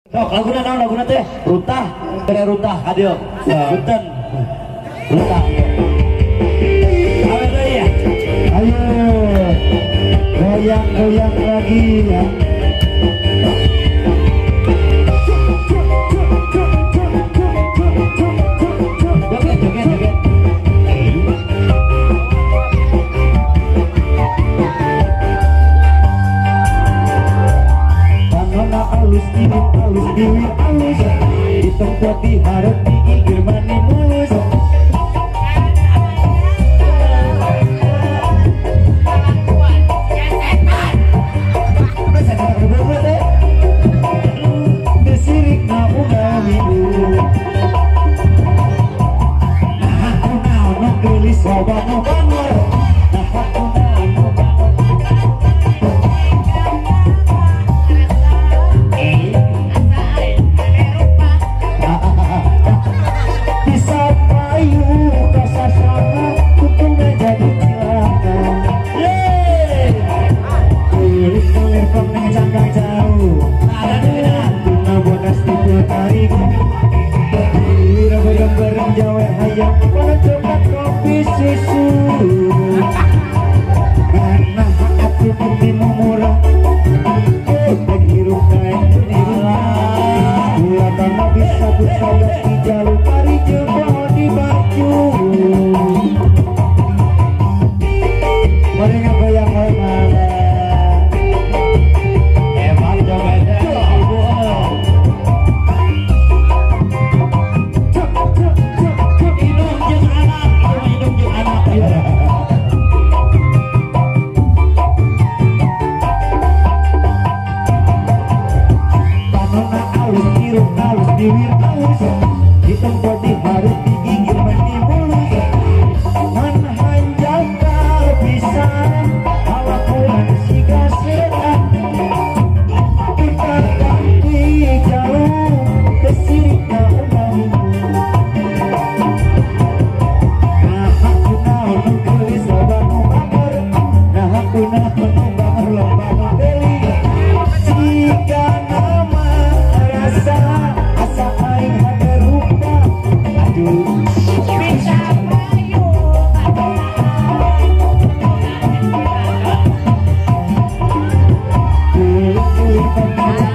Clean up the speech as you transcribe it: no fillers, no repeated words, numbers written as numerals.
Sok laguna naon laguna teh? Rutah, bere rutah hadio. Punten. Rutah. Awe deui ya. Ayo. Goyang-goyang lagi ya. Joget. Panona alus bibir alus di tempat diharap diigir mani mulus. Desirik na unawi nah aku naon gelis loba nu bangor nah aku naon bisa payu kasasana kutuna jadi cilaka kulir pengen cangkang jauh tuna bodas tipe tarik bareng jawa hayam pada coklat kopi susu karena hati putih murah dan hirup kain jendela gula tanah bisa bersahabat di jalur pari jempol di baju mari ngagoyang malam Hebat jogetnya. Hidung jeung anak. panona alus hirup alus bibir alus di tempat diharus digigir mani mulus manhanjau pisan halakuan siga setan kita ganti jauh kesirik na umam nah aku naon nu gelis loba nu bangor nah aku naon nu bangor loba nu beli jika nama rasa asa aing hade rupa aduh Bisa payu kulit-kulit